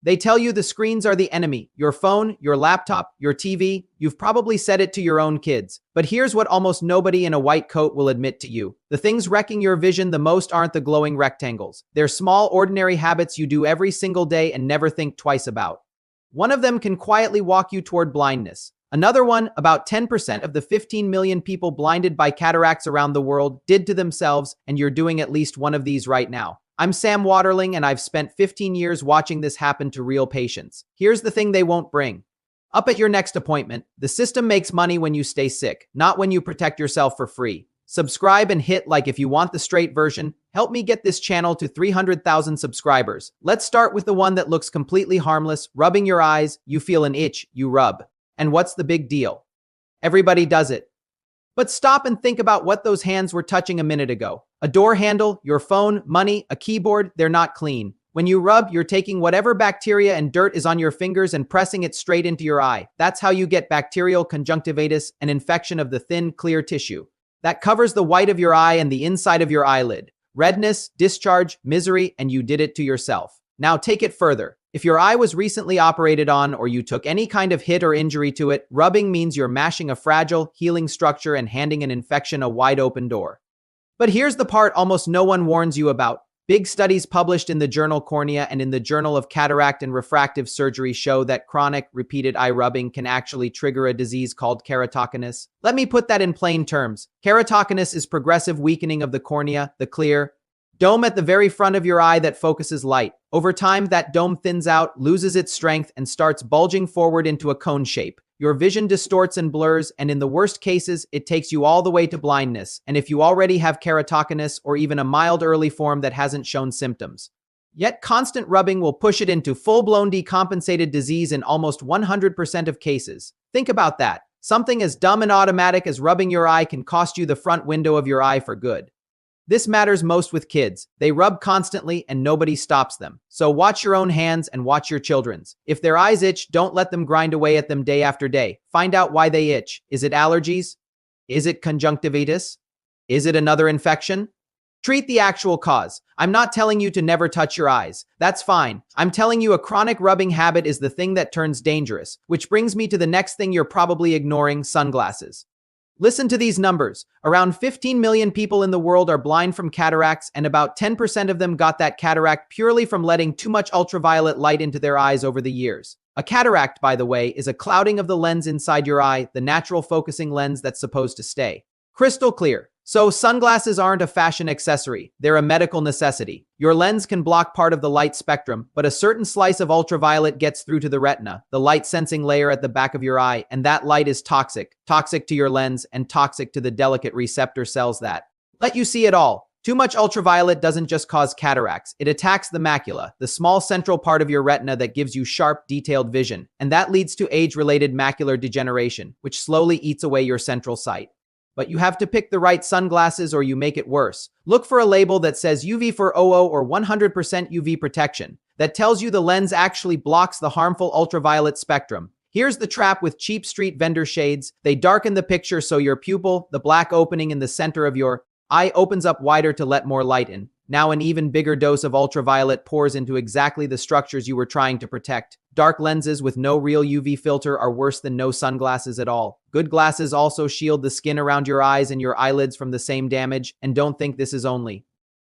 They tell you the screens are the enemy. Your phone, your laptop, your TV. You've probably said it to your own kids. But here's what almost nobody in a white coat will admit to you. The things wrecking your vision the most aren't the glowing rectangles. They're small, ordinary habits you do every single day and never think twice about. One of them can quietly walk you toward blindness. Another one, about 10% of the 15 million people blinded by cataracts around the world did to themselves, and you're doing at least one of these right now. I'm Sam Waterling, and I've spent 15 years watching this happen to real patients. Here's the thing they won't bring up at your next appointment. The system makes money when you stay sick, not when you protect yourself for free. Subscribe and hit like if you want the straight version. Help me get this channel to 300,000 subscribers. Let's start with the one that looks completely harmless. Rubbing your eyes. You feel an itch, you rub. And what's the big deal? Everybody does it. But stop and think about what those hands were touching a minute ago. A door handle, your phone, money, a keyboard, they're not clean. When you rub, you're taking whatever bacteria and dirt is on your fingers and pressing it straight into your eye. That's how you get bacterial conjunctivitis, an infection of the thin, clear tissue that covers the white of your eye and the inside of your eyelid. Redness, discharge, misery, and you did it to yourself. Now take it further. If your eye was recently operated on or you took any kind of hit or injury to it, rubbing means you're mashing a fragile, healing structure and handing an infection a wide open door. But here's the part almost no one warns you about. Big studies published in the journal Cornea and in the Journal of Cataract and Refractive Surgery show that chronic, repeated eye rubbing can actually trigger a disease called keratoconus. Let me put that in plain terms. Keratoconus is progressive weakening of the cornea, the clear dome at the very front of your eye that focuses light. Over time, that dome thins out, loses its strength, and starts bulging forward into a cone shape. Your vision distorts and blurs, and in the worst cases, it takes you all the way to blindness. And if you already have keratoconus or even a mild early form that hasn't shown symptoms. Yet constant rubbing will push it into full-blown decompensated disease in almost 100% of cases. Think about that. Something as dumb and automatic as rubbing your eye can cost you the front window of your eye for good. This matters most with kids. They rub constantly and nobody stops them. So watch your own hands and watch your children's. If their eyes itch, don't let them grind away at them day after day. Find out why they itch. Is it allergies? Is it conjunctivitis? Is it another infection? Treat the actual cause. I'm not telling you to never touch your eyes. That's fine. I'm telling you a chronic rubbing habit is the thing that turns dangerous, which brings me to the next thing you're probably ignoring: sunglasses. Listen to these numbers. Around 15 million people in the world are blind from cataracts, and about 10% of them got that cataract purely from letting too much ultraviolet light into their eyes over the years. A cataract, by the way, is a clouding of the lens inside your eye, the natural focusing lens that's supposed to stay crystal clear. So sunglasses aren't a fashion accessory, they're a medical necessity. Your lens can block part of the light spectrum, but a certain slice of ultraviolet gets through to the retina, the light-sensing layer at the back of your eye, and that light is toxic. Toxic to your lens and toxic to the delicate receptor cells that let you see it all. Too much ultraviolet doesn't just cause cataracts, it attacks the macula, the small central part of your retina that gives you sharp, detailed vision, and that leads to age-related macular degeneration, which slowly eats away your central sight. But you have to pick the right sunglasses or you make it worse. Look for a label that says UV for OO or 100% UV protection. That tells you the lens actually blocks the harmful ultraviolet spectrum. Here's the trap with cheap street vendor shades. They darken the picture so your pupil, the black opening in the center of your eye, opens up wider to let more light in. Now an even bigger dose of ultraviolet pours into exactly the structures you were trying to protect. Dark lenses with no real UV filter are worse than no sunglasses at all. Good glasses also shield the skin around your eyes and your eyelids from the same damage, and don't think this is only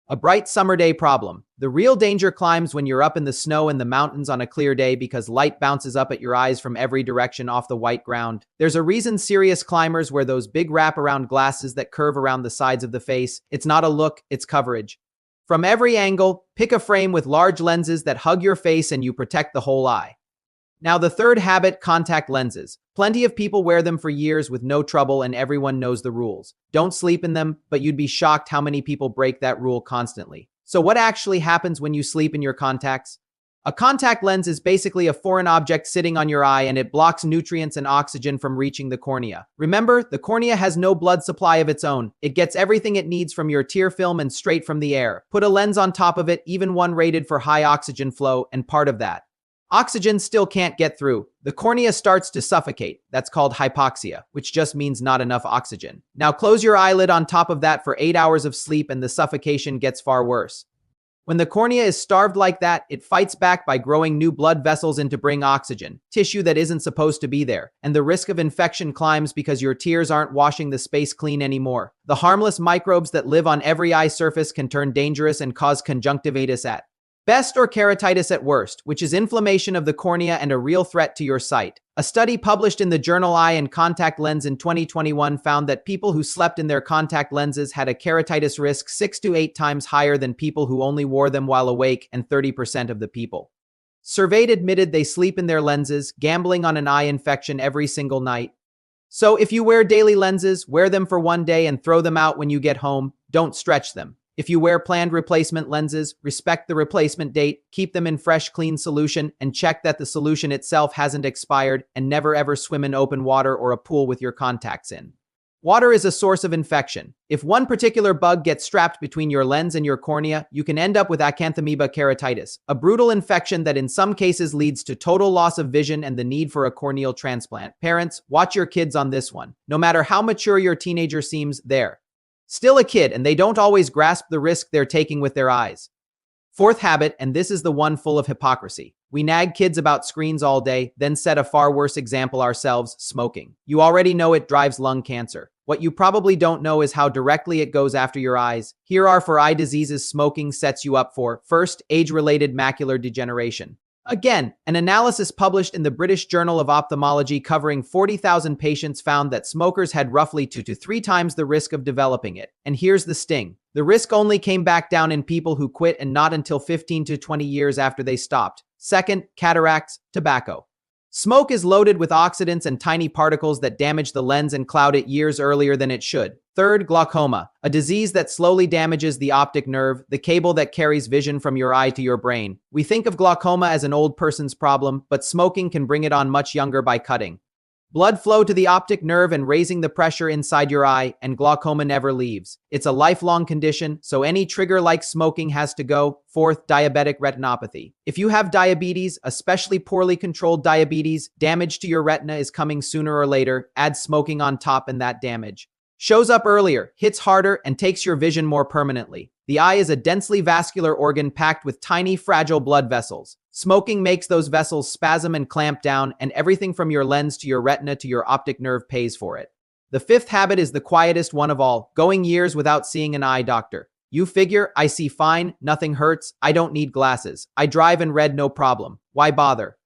a bright summer day problem. The real danger climbs when you're up in the snow in the mountains on a clear day because light bounces up at your eyes from every direction off the white ground. There's a reason serious climbers wear those big wraparound glasses that curve around the sides of the face. It's not a look, it's coverage. From every angle, pick a frame with large lenses that hug your face and you protect the whole eye. Now the third habit, contact lenses. Plenty of people wear them for years with no trouble and everyone knows the rules. Don't sleep in them, but you'd be shocked how many people break that rule constantly. So what actually happens when you sleep in your contacts? A contact lens is basically a foreign object sitting on your eye and it blocks nutrients and oxygen from reaching the cornea. Remember, the cornea has no blood supply of its own. It gets everything it needs from your tear film and straight from the air. Put a lens on top of it, even one rated for high oxygen flow, and part of that oxygen still can't get through. The cornea starts to suffocate. That's called hypoxia, which just means not enough oxygen. Now close your eyelid on top of that for 8 hours of sleep and the suffocation gets far worse. When the cornea is starved like that, it fights back by growing new blood vessels in to bring oxygen, tissue that isn't supposed to be there, and the risk of infection climbs because your tears aren't washing the space clean anymore. The harmless microbes that live on every eye surface can turn dangerous and cause conjunctivitis at best or keratitis at worst, which is inflammation of the cornea and a real threat to your sight. A study published in the journal Eye and Contact Lens in 2021 found that people who slept in their contact lenses had a keratitis risk 6 to 8 times higher than people who only wore them while awake, and 30% of the people surveyed admitted they sleep in their lenses, gambling on an eye infection every single night. So if you wear daily lenses, wear them for one day and throw them out when you get home. Don't stretch them. If you wear planned replacement lenses, respect the replacement date, keep them in fresh, clean solution, and check that the solution itself hasn't expired, and never ever swim in open water or a pool with your contacts in. Water is a source of infection. If one particular bug gets strapped between your lens and your cornea, you can end up with acanthamoeba keratitis, a brutal infection that in some cases leads to total loss of vision and the need for a corneal transplant. Parents, watch your kids on this one. No matter how mature your teenager seems, they're still a kid, and they don't always grasp the risk they're taking with their eyes. Fourth habit, and this is the one full of hypocrisy. We nag kids about screens all day, then set a far worse example ourselves: smoking. You already know it drives lung cancer. What you probably don't know is how directly it goes after your eyes. Here are 4 eye diseases smoking sets you up for. First, age-related macular degeneration. Again, an analysis published in the British Journal of Ophthalmology covering 40,000 patients found that smokers had roughly 2 to 3 times the risk of developing it. And here's the sting. The risk only came back down in people who quit, and not until 15 to 20 years after they stopped. Second, cataracts, tobacco. Smoke is loaded with oxidants and tiny particles that damage the lens and cloud it years earlier than it should. Third, glaucoma, a disease that slowly damages the optic nerve, the cable that carries vision from your eye to your brain. We think of glaucoma as an old person's problem, but smoking can bring it on much younger by cutting blood flow to the optic nerve and raising the pressure inside your eye, and glaucoma never leaves. It's a lifelong condition, so any trigger like smoking has to go. Fourth, diabetic retinopathy. If you have diabetes, especially poorly controlled diabetes, damage to your retina is coming sooner or later. Add smoking on top and that damage shows up earlier, hits harder, and takes your vision more permanently. The eye is a densely vascular organ packed with tiny, fragile blood vessels. Smoking makes those vessels spasm and clamp down, and everything from your lens to your retina to your optic nerve pays for it. The fifth habit is the quietest one of all: going years without seeing an eye doctor. You figure, I see fine, nothing hurts, I don't need glasses, I drive and read no problem, why bother?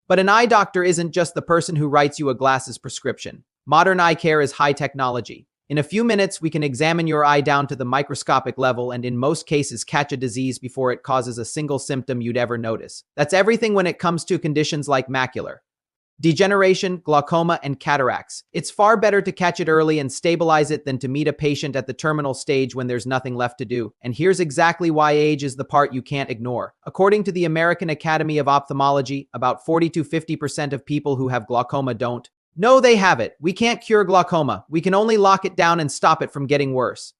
But an eye doctor isn't just the person who writes you a glasses prescription. Modern eye care is high technology. In a few minutes, we can examine your eye down to the microscopic level and in most cases catch a disease before it causes a single symptom you'd ever notice. That's everything when it comes to conditions like macular degeneration, glaucoma, and cataracts. It's far better to catch it early and stabilize it than to meet a patient at the terminal stage when there's nothing left to do. And here's exactly why age is the part you can't ignore. According to the American Academy of Ophthalmology, about 40 to 50% of people who have glaucoma don't know they have it. We can't cure glaucoma. We can only lock it down and stop it from getting worse.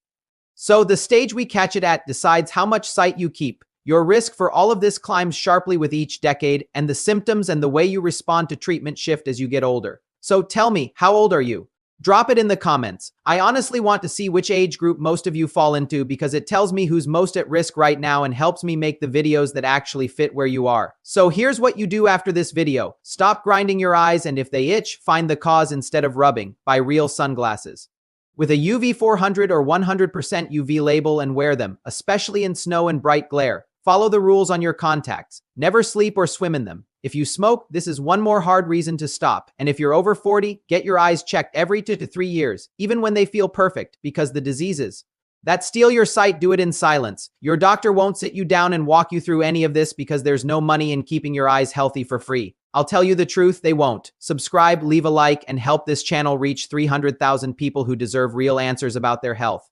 So the stage we catch it at decides how much sight you keep. Your risk for all of this climbs sharply with each decade, and the symptoms and the way you respond to treatment shift as you get older. So tell me, how old are you? Drop it in the comments. I honestly want to see which age group most of you fall into, because it tells me who's most at risk right now and helps me make the videos that actually fit where you are. So here's what you do after this video. Stop grinding your eyes, and if they itch, find the cause instead of rubbing. Buy real sunglasses with a UV 400 or 100% UV label and wear them, especially in snow and bright glare. Follow the rules on your contacts. Never sleep or swim in them. If you smoke, this is one more hard reason to stop. And if you're over 40, get your eyes checked every 2 to 3 years, even when they feel perfect, because the diseases that steal your sight do it in silence. Your doctor won't sit you down and walk you through any of this because there's no money in keeping your eyes healthy for free. I'll tell you the truth, they won't. Subscribe, leave a like, and help this channel reach 300,000 people who deserve real answers about their health.